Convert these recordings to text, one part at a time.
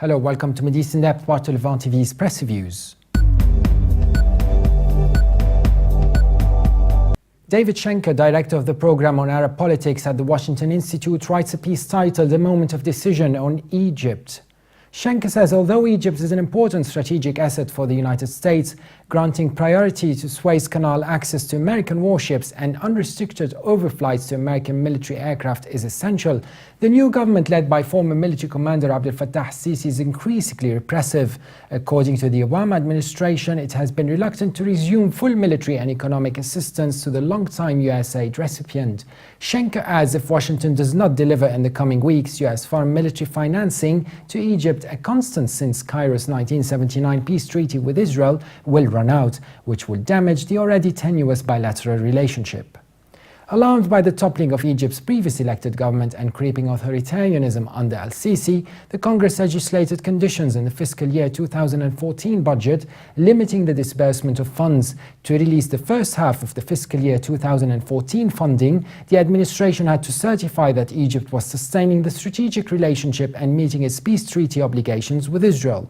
Hello, welcome to Middle East in Depth, part of Levant TV's Press Reviews. David Schenker, director of the program on Arab politics at the Washington Institute, writes a piece titled "The Moment of Decision" on Egypt. Schenker says although Egypt is an important strategic asset for the United States, granting priority to Suez Canal access to American warships and unrestricted overflights to American military aircraft is essential, the new government led by former military commander Abdel Fattah al-Sisi is increasingly repressive. According to the Obama administration, it has been reluctant to resume full military and economic assistance to the long-time US aid recipient. Schenker adds if Washington does not deliver in the coming weeks, US foreign military financing to Egypt, a constant since Cairo's 1979 peace treaty with Israel, will run out, which will damage the already tenuous bilateral relationship. Alarmed by the toppling of Egypt's previous elected government and creeping authoritarianism under al-Sisi, the Congress legislated conditions in the fiscal year 2014 budget limiting the disbursement of funds. To release the first half of the fiscal year 2014 funding, the administration had to certify that Egypt was sustaining the strategic relationship and meeting its peace treaty obligations with Israel.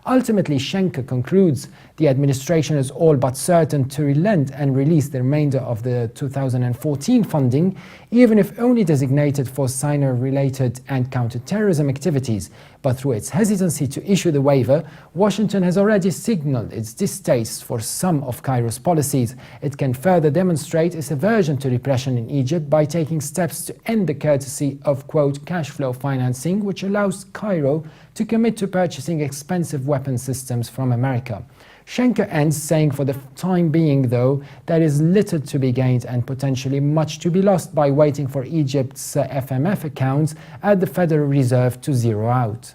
Ultimately, Schenker concludes the administration is all but certain to relent and release the remainder of the 2014 funding, even if only designated for Sinai-related and counter-terrorism activities. But through its hesitancy to issue the waiver, Washington has already signaled its distaste for some of Cairo's policies. It can further demonstrate its aversion to repression in Egypt by taking steps to end the courtesy of, quote, cash flow financing, which allows Cairo to commit to purchasing expensive weapon systems from America. Schenker ends saying for the time being, though, there is little to be gained and potentially much to be lost by waiting for Egypt's FMF accounts at the Federal Reserve to zero out.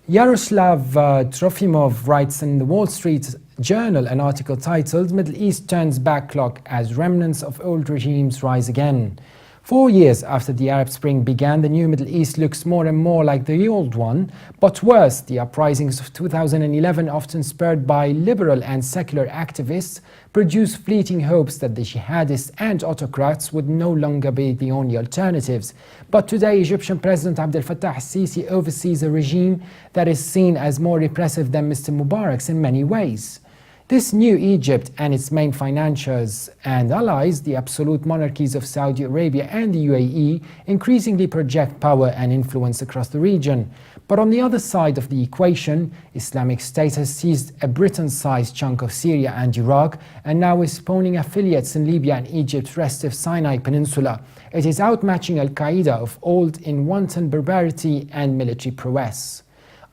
Yaroslav Trofimov writes in the Wall Street Journal an article titled "Middle East Turns Back Clock as Remnants of Old Regimes Rise Again." 4 years after the Arab Spring began, the new Middle East looks more and more like the old one, but worse. The uprisings of 2011, often spurred by liberal and secular activists, produced fleeting hopes that the jihadists and autocrats would no longer be the only alternatives. But today, Egyptian President Abdel Fattah al-Sisi oversees a regime that is seen as more repressive than Mr. Mubarak's in many ways. This new Egypt and its main financiers and allies, the absolute monarchies of Saudi Arabia and the UAE, increasingly project power and influence across the region. But on the other side of the equation, Islamic State has seized a Britain-sized chunk of Syria and Iraq and now is spawning affiliates in Libya and Egypt's restive Sinai Peninsula. It is outmatching Al-Qaeda of old in wanton barbarity and military prowess.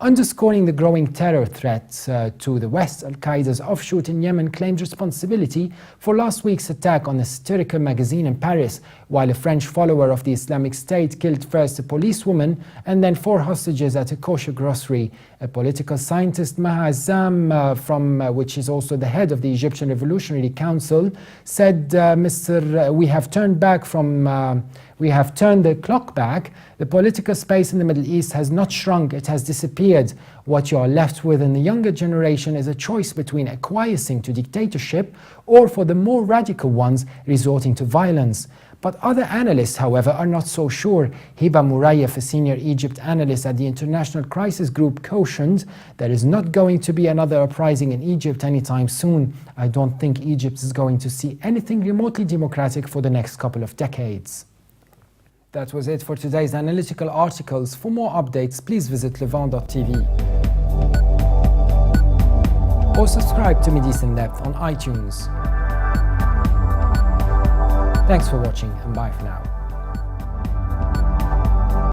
Underscoring the growing terror threat to the West, Al-Qaeda's offshoot in Yemen claimed responsibility for last week's attack on a satirical magazine in Paris, while a French follower of the Islamic State killed first a policewoman and then 4 hostages at a kosher grocery. A political scientist, Maha Azzam, which is also the head of the Egyptian Revolutionary Council, said, we have turned the clock back. The political space in the Middle East has not shrunk, it has disappeared. What you are left with in the younger generation is a choice between acquiescing to dictatorship or, for the more radical ones, resorting to violence. But other analysts, however, are not so sure. Hiba Murayef, a senior Egypt analyst at the International Crisis Group, cautioned there is not going to be another uprising in Egypt anytime soon. I don't think Egypt is going to see anything remotely democratic for the next couple of decades. That was it for today's analytical articles. For more updates, please visit levant.tv. Or subscribe to Middle East in Depth on iTunes. Thanks for watching and bye for now.